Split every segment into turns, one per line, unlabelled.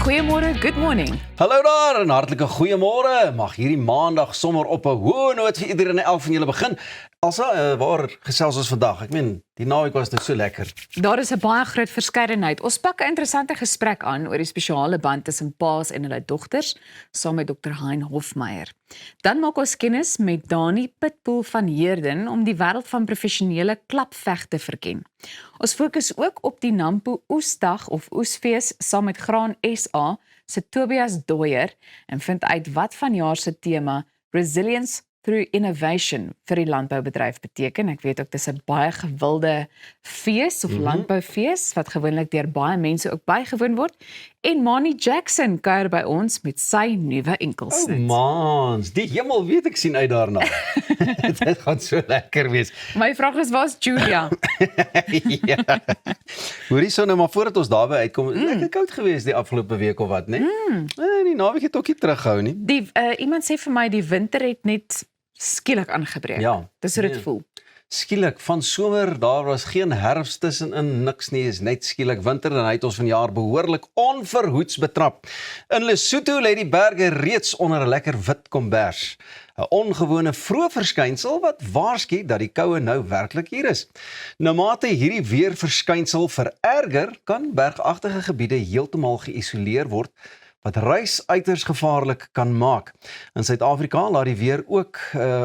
Goeiemôre, good morning.
Hallo daar en hartlike goeiemôre. Mag hierdie maandag sommer op 'n hoë noot vir iedereen en elk van julle begin. Elsa, waar gesels ons vandag? Ek meen, die naweek was net so lekker.
Daar is 'n baie groot verskeidenheid. Ons pak 'n interessante gesprek aan oor die spesiale band tussen paas en hulle dogters, saam met Dr. Hein Hofmeyer. Dan maak ons kennis met Dani Pitbull van Heerden om die wêreld van professionele klapveg te verken. Ons fokus ook op die Nampo Oesdag of Oesfees saam met Graan SA se Tobias Dooyer en vind uit wat vanjaar se tema Resilience through Innovation vir die landboubedryf beteken. Ek weet ook dis 'n baie gewilde fees of landboufees wat gewoonlik deur baie mense ook bygewoon word. En Mani Jackson kuier by ons met sy nuwe enkelsnit.
Mans, die hemel weet ek sien uit daarna. Dit gaan so lekker wees.
My vraag is, waar's Julia?
Ja. Hoorie so nou maar voordat ons daarby uitkom, lekker koud gewees die afgelope week of wat, né? Die naweek het ook nie teruggehou nie.
Iemand sê vir my die winter het net skielik aangebreek.
Ja,
Dis hoe dit voel.
Skielik, van somer, daar was geen herfst tussenin, niks nie, is net skielik winter en hy het ons vanjaar behoorlik onverhoeds betrap. In Lesotho lê die berge reeds onder 'n lekker wit kombers. 'n Ongewone vroeë verskynsel wat waarsku dat die koue nou werklik hier is. Nou mate hierdie weerverskynsel vererger, kan bergagtige gebiede heeltemal geïsoleer word, wat reis uiters gevaarlik kan maak. In Suid-Afrika laat die weer ook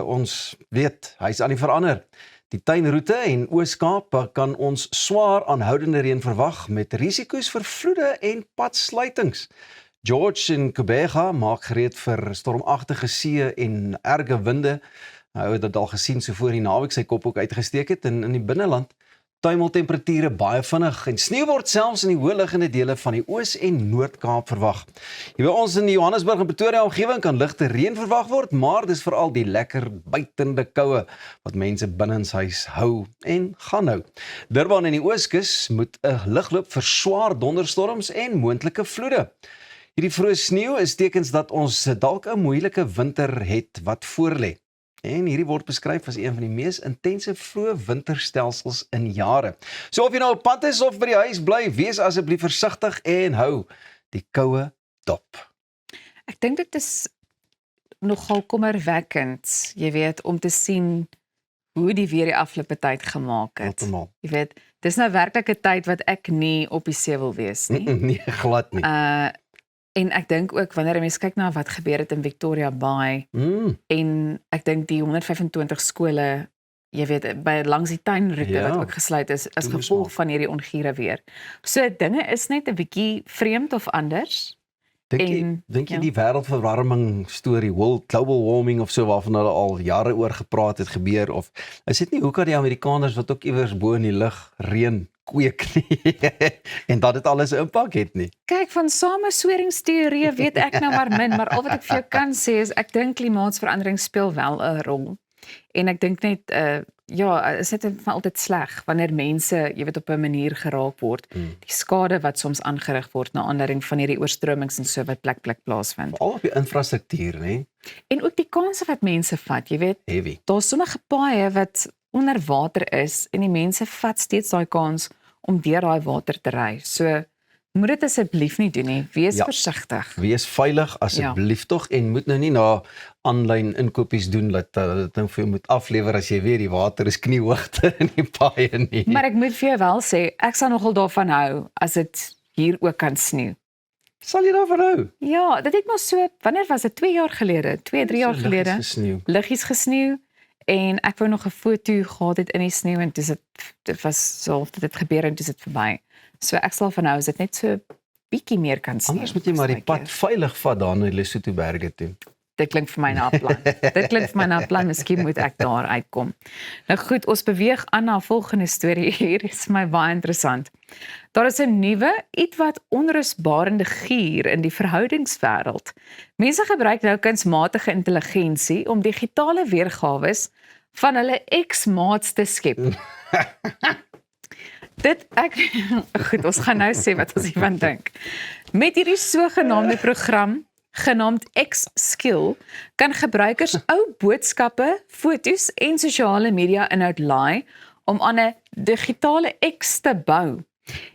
ons weet, hy's aan die verander. Die tuinroete en Oos-Kaap kan ons swaar aanhoudende reën verwag met risiko's vir vloede en padsluitings. George en Kubega maak gereed vir stormagtige see en erge winde. Hy het dit al gesien so voor die naweek sy kop ook uitgesteek het en in die binneland tuimel temperature baie vinnig en sneeu word selfs in die hoëliggende dele van die Oos- en Noord-Kaap verwag. Hier by ons in die Johannesburg en Pretoria omgewing kan ligte reën verwag word, maar dis veral die lekker buitende koue wat mense binnenshuis hou en gaan hou. Durban en die Ooskus moet 'n ligloop vir swaar donderstorms en moontlike vloede. Hierdie vroeë sneeu is tekens dat ons dalk 'n moeilike winter het wat voorlê. En hierdie word beskryf as een van die mees intense vroeë winterstelsels in jare. So of jy nou op pad is of by die huis bly, wees asseblief versigtig en hou die koue dop.
Ek dink dit is nogal kommerwekkend, jy weet, om te sien hoe die weer die afgelope tyd gemaak het.
Heeltemal.
Jy weet, dis nou werklik 'n tyd wat ek nie op die see wil wees nie.
Nee, glad nie.
En ek dink ook wanneer 'n mens kyk na wat gebeur het in Victoria Bay en ek dink die 125 skole, jy weet, by langs die tuinroete
Ja.
wat ook gesluit is as
Toe moes
gevolg
maar.
van hierdie ongure weer. So dinge is net 'n bietjie vreemd of anders.
Dink jy
ja.
die wêreldverwarming storie, global warming of so waarvan hulle al jare oor gepraat het gebeur of is dit nie hoe kan die Amerikaners wat ook iewers bo in die lug reën kweek nie en dat dit alles 'n impak het nie.
Kyk, van samesweringsteorieë weet ek nou maar min, maar al wat ek vir jou kan sê is ek dink klimaatsverandering speel wel 'n rol. En ek dink net is dit van altyd sleg wanneer mense, jy weet, op 'n manier geraak word. Die skade wat soms aangerig word na aanleiding van hierdie oorstromings en so wat plek plaasvind.
Al op die infrastruktuur, nê?
En ook die kanse wat mense vat, jy weet,
Heavy.
daar's sommige paaie wat onder water is en die mense vat steeds daai kans om deur daai water te ry. So moet dit asseblief nie doen nie. Wees versigtig.
Wees veilig asseblief tog en moet nou nie na aanlyn inkopies doen dat dit nou vir jou moet aflewer as jy weet die water is kniehoogte in die paaie nie.
Maar ek moet vir jou wel sê, ek sal nogal daarvan hou as dit hier ook kan sneeu.
Sal jy daarvan hou?
Ja, dit het maar so, wanneer was dit? 2 jaar gelede, 2-3 jaar gelede. Liggies gesneeu en ek wou nog 'n foto gehad het in die sneeu en dit was so of dit gebeur en dit is verby. So ek sal van nou as dit net so bietjie meer kan sneeu.
Anders moet jy maar die pad veilig vat daar na die Lesotho berge toe.
Dit klink vir my na 'n plan. Dit klink vir my na 'n plan, miskien moet ek daar uitkom. Nou goed, ons beweeg aan na 'n volgende storie. Hier is my baie interessant. Daar is 'n nuwe, ietwat onrusbarende gier in die verhoudingswêreld. Mense gebruik nou kunsmatige intelligensie om digitale weergawe van hulle ex-maats te skep. Goed, ons gaan nou sê wat ons hiervan dink. Met hierdie sogenaamde program, genaamd X-Skill, kan gebruikers ou boodskappe, foto's en sosiale media inhoud laai om aan 'n digitale X te bou.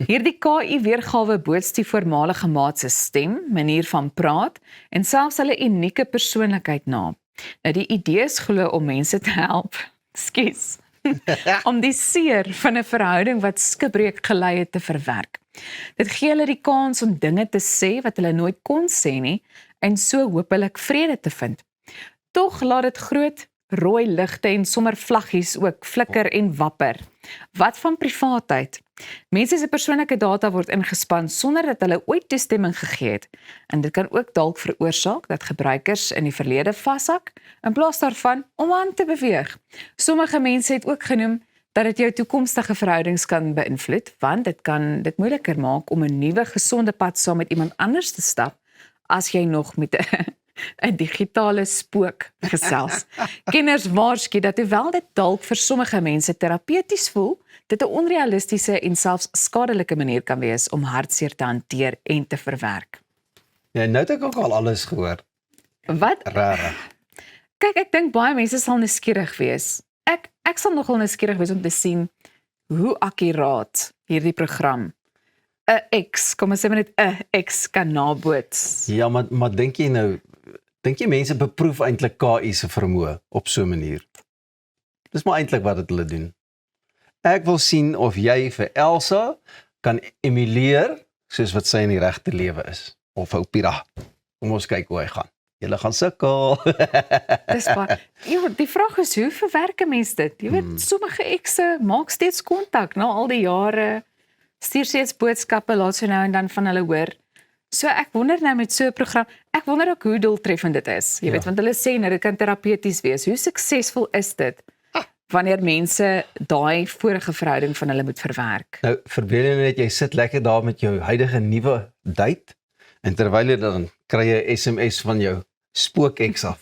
Hierdie KI-weergawe bootst die voormalige maat se stem, manier van praat en selfs hulle unieke persoonlikheid na. Nou die idee is glo om mense te help, skus, om die seer van 'n verhouding wat skibreek gelei het te verwerk. Dit gee hulle die kans om dinge te sê wat hulle nooit kon sê nie en so hopelik vrede te vind. Tog laat dit groot rooi ligte en sommer vlaggies ook flikker en wapper. Wat van privaatheid? Mense se persoonlike data word ingespan sonder dat hulle ooit toestemming gegee het. En dit kan ook dalk veroorsaak dat gebruikers in die verlede vashak in plaas daarvan om aan te beweeg. Sommige mense het ook genoem dat dit jou toekomstige verhoudings kan beïnvloed, want dit kan dit moeiliker maak om 'n nuwe gesonde pad saam met iemand anders te stap as jy nog met 'n digitale spook gesels. Kenners waarsku dat hoewel dit dalk vir sommige mense terapeuties voel, dit 'n onrealistiese en selfs skadelike manier kan wees om hartseer te hanteer en te verwerk.
Ja, nou het ek ook al alles gehoor.
Wat?
Rarig.
Kyk, ek dink baie mense sal nuuskierig wees. Ek sal nogal nuuskierig wees om te sien hoe akkuraat hierdie program 'n X, kom ons sê maar net 'n X kan naboots.
Ja, maar dink jy mense beproef eintlik KI se vermoë op so 'n manier? Dis maar eintlik wat dit hulle doen. Ek wil sien of jy vir Elsa kan emuleer soos wat sy in die regte lewe is. Of ou Pira. Kom ons kyk hoe hy gaan. Julle gaan sukkel.
Dis baie. Die vraag is hoe verwerk 'n mens dit? Jy weet, sommige ekse maak steeds kontak na al die jare, stuur steeds boodskappe, laat so nou en dan van hulle hoor. So ek wonder nou met so 'n program, ek wonder ook hoe doeltreffend dit is. Jy weet, want hulle sê nou dit kan terapeuties wees. Hoe suksesvol is dit wanneer mense daai vorige verhouding van hulle moet verwerk?
Nou, verbeel jy net jy sit lekker daar met jou huidige nuwe date en terwyl jy dan kry jy 'n SMS van jou spook-ex af.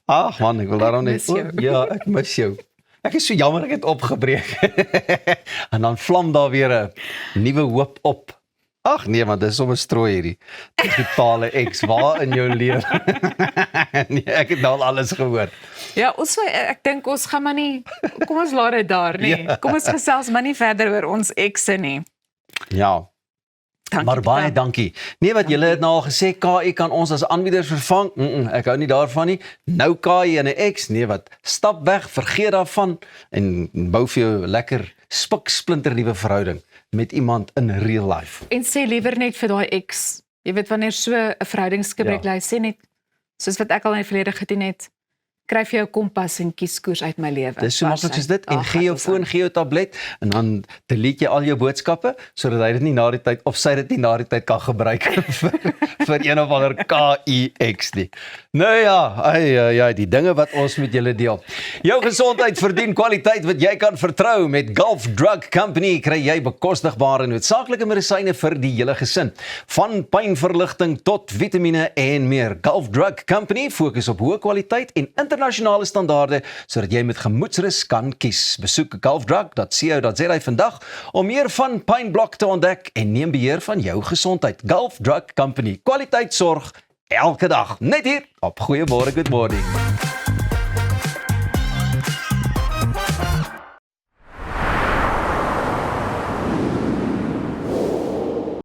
Ag man, ek wil daarom net ja, ek mis jou. Ek is so jammer ek het opgebreek. En dan vlam daar weer 'n nuwe hoop op. Ag nee, want dis sommer strooi hierdie digitale X waar in jou lewe. Nee, ek het nou al alles gehoor.
Ja, ek dink ons gaan maar nie, kom ons laat dit daar nie.
Ja.
Kom ons gesels maar nie verder oor ons ekse nie.
Ja.
Dankie,
Maar baie dankie. Nee, wat julle het nou al gesê, KI kan ons as aanbieders vervang. Ek hou nie daarvan nie. Nou KI en 'n X, nee wat, stap weg, vergeet daarvan en bou vir jou lekker spiksplinter nuwe verhouding met iemand in real life.
En sê liewer net vir daai X. Jy weet wanneer so 'n verhoudingsgebreek lê, sê net soos wat ek al in die verlede gedoen het. Skryf jou kompas en kies koers uit my lewe.
Dis so maklik soos dit en gee jou foon, gee jou tablet en dan delete jy al jou boodskappe sodat hy dit nie na die tyd of sy dit nie na die tyd kan gebruik vir een of ander KIX nie. Nou ja, die dinge wat ons met julle deel. Jou gesondheid verdien kwaliteit wat jy kan vertrou. Met Gulf Drug Company kry jy bekostigbare noodsaaklike medisyne vir die hele gesin. Van pynverligting tot vitamiene en meer. Gulf Drug Company fokus op hoë kwaliteit en internasionale standaarde sodat jy met gemoedsrus kan kies. Besoek gulfdrug.co.za vandag om meer van pynblok te ontdek en neem beheer van jou gesondheid. Gulf Drug Company. Kwaliteitsorg elke dag. Net hier op Goeiemôre, Good Morning.